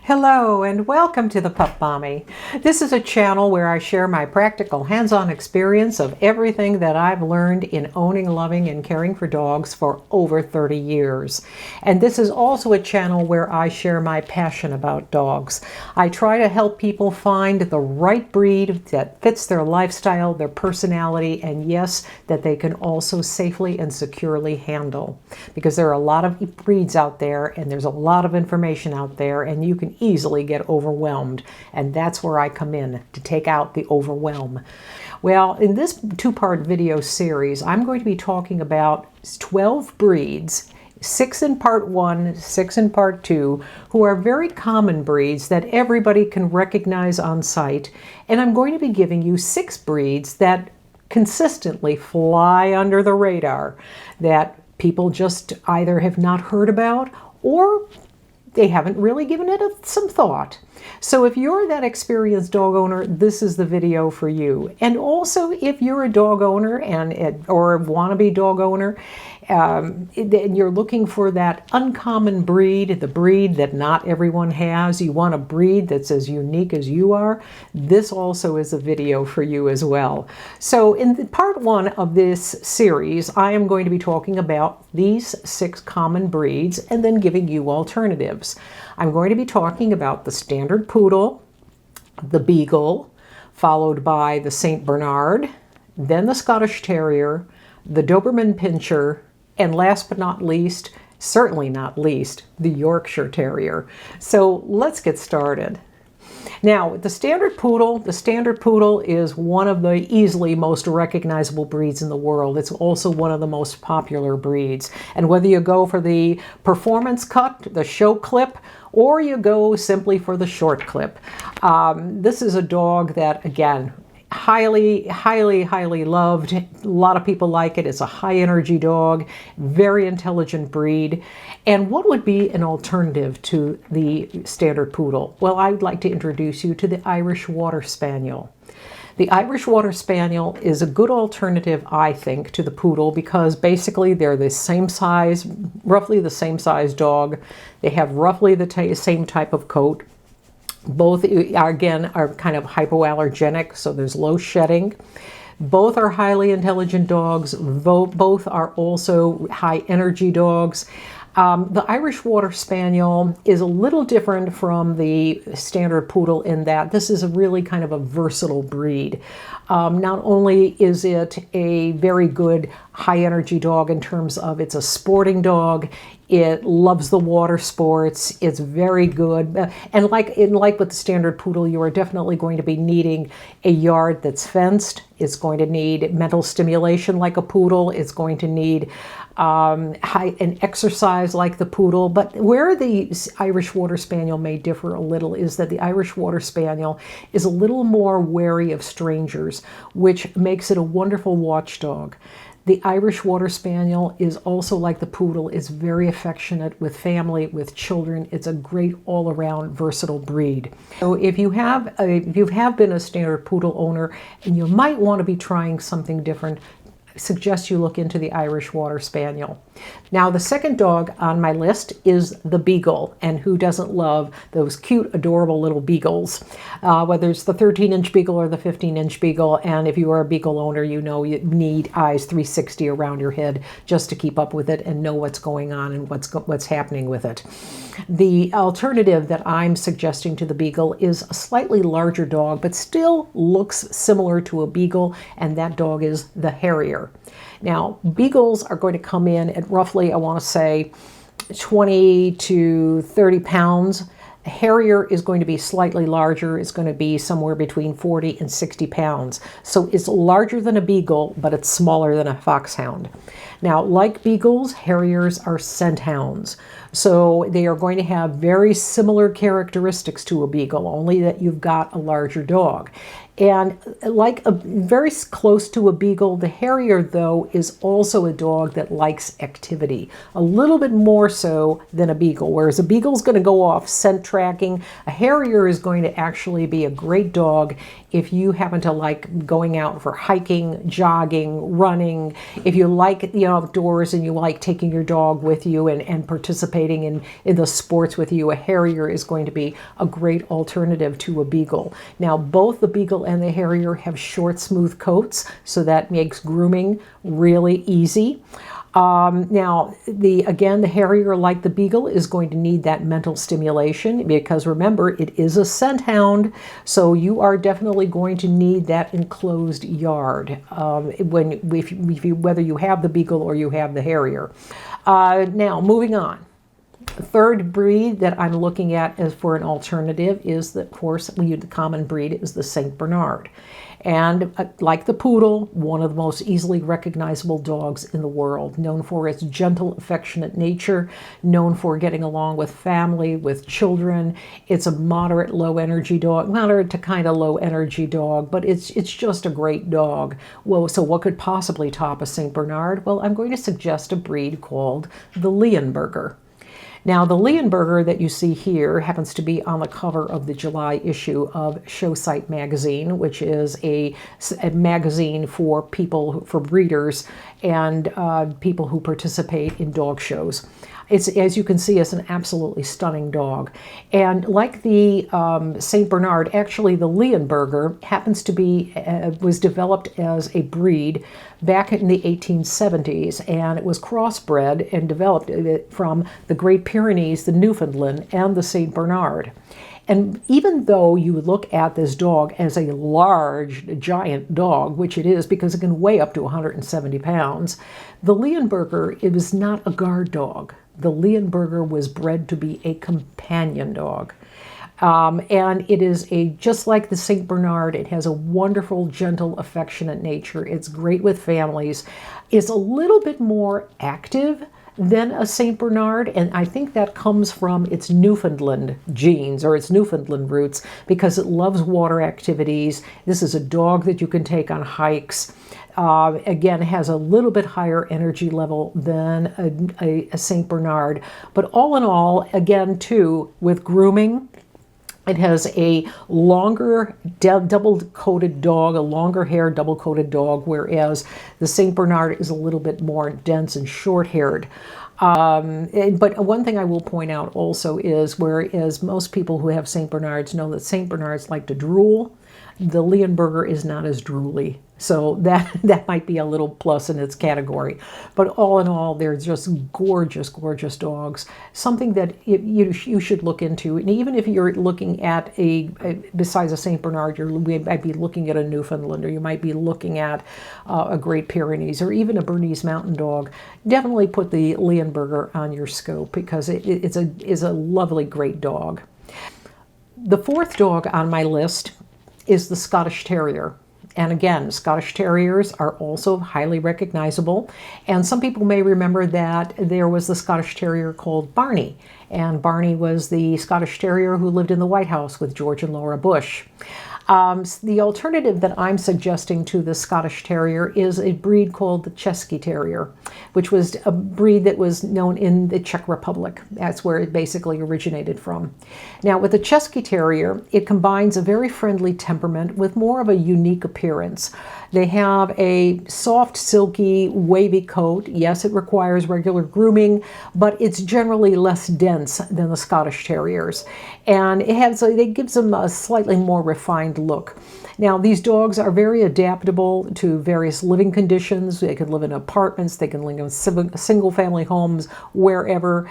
Hello and welcome to the Pup Mommy. This is a channel where I share my practical hands-on experience of everything that I've learned in owning, loving, and caring for dogs for over 30 years. And this is also a channel where I share my passion about dogs. I try to help people find the right breed that fits their lifestyle, their personality, and yes, that they can also safely and securely handle. Because there are a lot of breeds out there and there's a lot of information out there and you can easily get overwhelmed, and that's where I come in to take out the overwhelm. Well, in this two-part video series, I'm going to be talking about 12 breeds, 6 in part 1, 6 in part 2, who are very common breeds that everybody can recognize on sight, and I'm going to be giving you 6 breeds that consistently fly under the radar, that people just either have not heard about or they haven't really given it some thought. So if you're that experienced dog owner, this is the video for you. And also if you're a dog owner or wannabe dog owner, and you're looking for that uncommon breed, the breed that not everyone has, you want a breed that's as unique as you are, this also is a video for you as well. So in part 1 of this series, I am going to be talking about these 6 common breeds and then giving you alternatives. I'm going to be talking about the standard poodle, the Beagle, followed by the St. Bernard, then the Scottish Terrier, the Doberman Pinscher, and last but not least, certainly not least, the Yorkshire Terrier. So let's get started. Now, the standard poodle is one of the easily most recognizable breeds in the world. It's also one of the most popular breeds. And whether you go for the performance cut, the show clip, or you go simply for the short clip, this is a dog that, again, highly loved. A lot of people like it. It's a high energy dog, very intelligent breed. And what would be an alternative to the standard poodle? Well, I'd like to introduce you to the Irish Water Spaniel. The Irish Water Spaniel is a good alternative, I think, to the poodle because basically they're the same size, roughly the same size dog. They have roughly the same type of coat. Both, again, are kind of hypoallergenic, so there's low shedding. Both are highly intelligent dogs. Both are also high energy dogs. The Irish Water Spaniel is a little different from the standard poodle in that this is a really kind of a versatile breed. Not only is it a very good high energy dog in terms of it's a sporting dog, it loves the water sports, it's very good. And like with the standard poodle, you are definitely going to be needing a yard that's fenced. It's going to need mental stimulation like a poodle. It's going to need an exercise like the poodle. But where the Irish Water Spaniel may differ a little is that the Irish Water Spaniel is a little more wary of strangers, which makes it a wonderful watchdog. The Irish Water Spaniel is also like the poodle, is very affectionate with family, with children. It's a great all-around versatile breed. So if you have been a standard poodle owner and you might want to be trying something different, I suggest you look into the Irish Water Spaniel. Now, the second dog on my list is the Beagle, and who doesn't love those cute, adorable little beagles? Whether it's the 13-inch Beagle or the 15-inch Beagle, and if you are a Beagle owner, you know you need eyes 360 around your head just to keep up with it and know what's going on and what's happening with it. The alternative that I'm suggesting to the Beagle is a slightly larger dog, but still looks similar to a Beagle, and that dog is the Harrier. Now, Beagles are going to come in at roughly, I want to say, 20 to 30 pounds. A Harrier is going to be slightly larger. It's going to be somewhere between 40 and 60 pounds. So it's larger than a Beagle, but it's smaller than a foxhound. Now, like Beagles, Harriers are scent hounds. So they are going to have very similar characteristics to a Beagle, only that you've got a larger dog. And like very close to a Beagle, the Harrier, though, is also a dog that likes activity, a little bit more so than a Beagle. Whereas a Beagle's going to go off scent tracking, a Harrier is going to actually be a great dog if you happen to like going out for hiking, jogging, running, if you like the outdoors and you like taking your dog with you and participating in the sports with you. A Harrier is going to be a great alternative to a Beagle. Now, both the Beagle and the Harrier have short, smooth coats, so that makes grooming really easy. Now, the Harrier, like the Beagle, is going to need that mental stimulation because remember, it is a scent hound, so you are definitely going to need that enclosed yard whether you have the Beagle or you have the Harrier. Now, moving on. The third breed that I'm looking at as for an alternative is, of course, the common breed is the Saint Bernard. And like the Poodle, one of the most easily recognizable dogs in the world, known for its gentle, affectionate nature, known for getting along with family, with children. It's a moderate low energy dog, moderate to kind of low energy dog, but it's just a great dog. Well, so what could possibly top a Saint Bernard? Well, I'm going to suggest a breed called the Leonberger. Now, the Leonberger that you see here happens to be on the cover of the July issue of Show Site magazine, which is a magazine for for breeders and people who participate in dog shows. It's, as you can see, it's an absolutely stunning dog. And like the St. Bernard, actually the Leonberger happens to be, was developed as a breed back in the 1870s, and it was crossbred and developed from the Great Pyrenees, the Newfoundland, and the St. Bernard. And even though you look at this dog as a large, giant dog, which it is because it can weigh up to 170 pounds, the Leonberger, it was not a guard dog. The Leonberger was bred to be a companion dog. And it is just like the St. Bernard, it has a wonderful, gentle, affectionate nature. It's great with families. It's a little bit more active than a St. Bernard, and I think that comes from its Newfoundland genes or its Newfoundland roots because it loves water activities. This is a dog that you can take on hikes. Again, has a little bit higher energy level than a St. Bernard. But all in all, again, too, with grooming, it has a longer double-coated dog, a longer hair double-coated dog, whereas the St. Bernard is a little bit more dense and short-haired. But one thing I will point out also is, whereas most people who have St. Bernards know that St. Bernards like to drool, the Leonberger is not as drooly. So that might be a little plus in its category. But all in all, they're just gorgeous, gorgeous dogs. Something that you should look into. And even if you're looking at besides a St. Bernard, you might be looking at a Newfoundland, or you might be looking at a Great Pyrenees, or even a Bernese Mountain Dog. Definitely put the Leonberger on your scope because it is a lovely, great dog. The fourth dog on my list is the Scottish Terrier. And again, Scottish Terriers are also highly recognizable. And some people may remember that there was the Scottish Terrier called Barney. And Barney was the Scottish Terrier who lived in the White House with George and Laura Bush. The alternative that I'm suggesting to the Scottish Terrier is a breed called the Cesky Terrier, which was a breed that was known in the Czech Republic. That's where it basically originated from. Now, with the Cesky Terrier, it combines a very friendly temperament with more of a unique appearance. They have a soft, silky, wavy coat. Yes, it requires regular grooming, but it's generally less dense than the Scottish Terriers. And it gives them a slightly more refined look. Now, these dogs are very adaptable to various living conditions. They can live in apartments, they can live in single-family homes, wherever.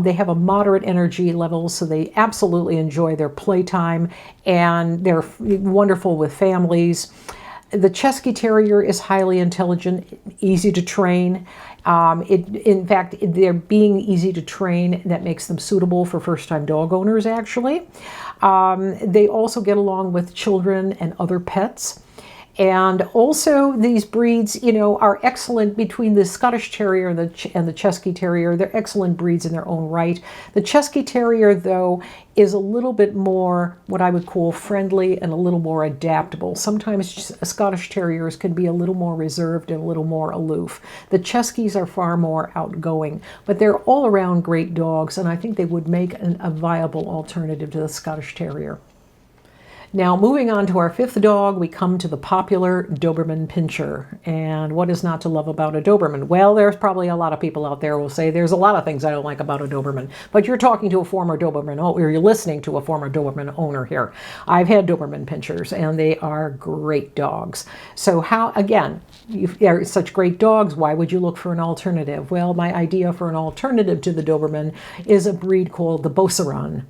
They have a moderate energy level, so they absolutely enjoy their playtime, and they're wonderful with families. The Cesky Terrier is highly intelligent, easy to train. In fact, they're being easy to train that makes them suitable for first-time dog owners, actually. They also get along with children and other pets. And also these breeds, you know, are excellent between the Scottish Terrier and the Cesky Terrier. They're excellent breeds in their own right. The Cesky Terrier, though, is a little bit more what I would call friendly and a little more adaptable. Sometimes Scottish Terriers can be a little more reserved and a little more aloof. The Ceskys are far more outgoing, but they're all around great dogs, and I think they would make a viable alternative to the Scottish Terrier. Now, moving on to our fifth dog, we come to the popular Doberman Pinscher. And what is not to love about a Doberman? Well, there's probably a lot of people out there who will say there's a lot of things I don't like about a Doberman. But you're talking to a former Doberman, or you're listening to a former Doberman owner here. I've had Doberman Pinschers, and they are great dogs. So how, again, if they're such great dogs, why would you look for an alternative? Well, my idea for an alternative to the Doberman is a breed called the Beauceron.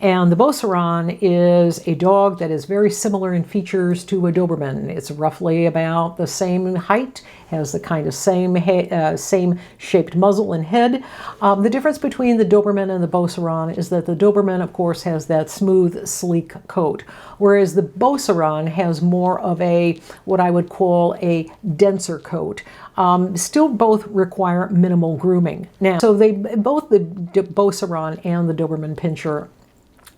And the Beauceron is a dog that is very similar in features to a Doberman. It's roughly about the same height, has the kind of same shaped muzzle and head. The difference between the Doberman and the Beauceron is that the Doberman, of course, has that smooth, sleek coat, whereas the Beauceron has more of a, what I would call a denser coat. Still both require minimal grooming. Now, so both the Beauceron and the Doberman Pinscher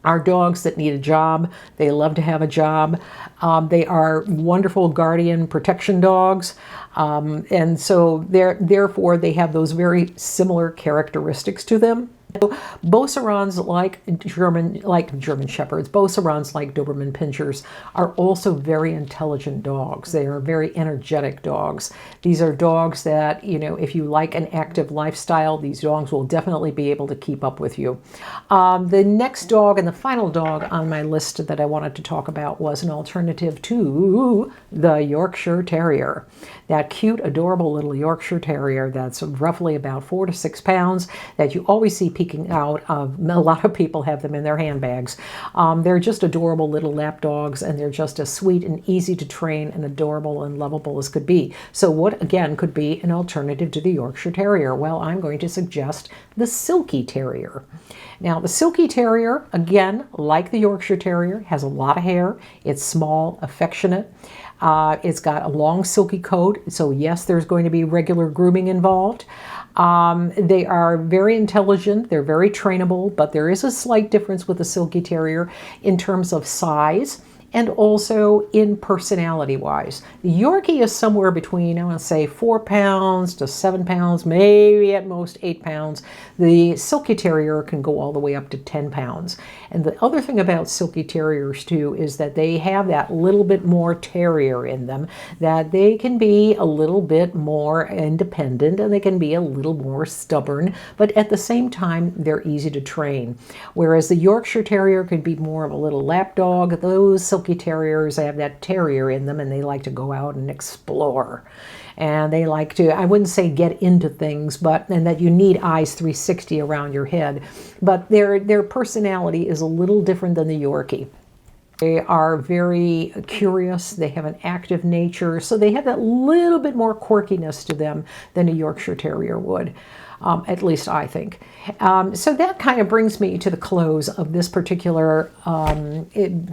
are dogs that need a job. They love to have a job. They are wonderful guardian protection dogs. And so therefore they have those very similar characteristics to them. Beaucerons, like German Shepherds, Beaucerons, like Doberman Pinschers, are also very intelligent dogs. They are very energetic dogs. These are dogs that, you know, if you like an active lifestyle, these dogs will definitely be able to keep up with you. The next dog and the final dog on my list that I wanted to talk about was an alternative to the Yorkshire Terrier. That cute, adorable little Yorkshire Terrier that's roughly about 4 to 6 pounds that you always see peeking out of. A lot of people have them in their handbags. They're just adorable little lap dogs, and they're just as sweet and easy to train and adorable and lovable as could be. So what, again, could be an alternative to the Yorkshire Terrier? Well, I'm going to suggest the Silky Terrier. Now, the Silky Terrier, again, like the Yorkshire Terrier, has a lot of hair. It's small, affectionate. It's got a long silky coat, so yes, there's going to be regular grooming involved. They are very intelligent, they're very trainable, but there is a slight difference with the Silky Terrier in terms of size and also in personality-wise. The Yorkie is somewhere between, I want to say, 4 pounds to 7 pounds, maybe at most 8 pounds. The Silky Terrier can go all the way up to 10 pounds. And the other thing about Silky Terriers, too, is that they have that little bit more terrier in them, that they can be a little bit more independent and they can be a little more stubborn, but at the same time, they're easy to train. Whereas the Yorkshire Terrier could be more of a little lap dog. Those Silky Terriers have that terrier in them, and they like to go out and explore. And they like to, I wouldn't say get into things, and that you need eyes 360 around your head, but their personality is a little different than the Yorkie. They are very curious, they have an active nature, so they have that little bit more quirkiness to them than a Yorkshire Terrier would. At least I think. So that kind of brings me to the close of this particular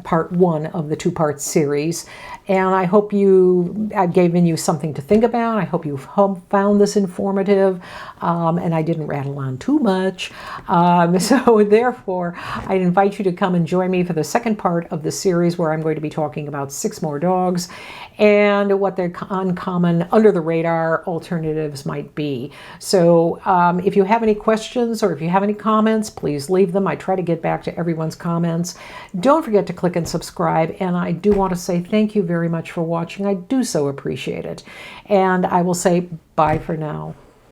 part one of the two-part series. And I hope I've given you something to think about. I hope you've found this informative, and I didn't rattle on too much. So therefore, I invite you to come and join me for the second part of the series, where I'm going to be talking about 6 more dogs and what their uncommon, under the radar alternatives might be. So if you have any questions or if you have any comments, please leave them. I try to get back to everyone's comments. Don't forget to click and subscribe. And I do want to say thank you very much for watching. I do so appreciate it. And I will say bye for now.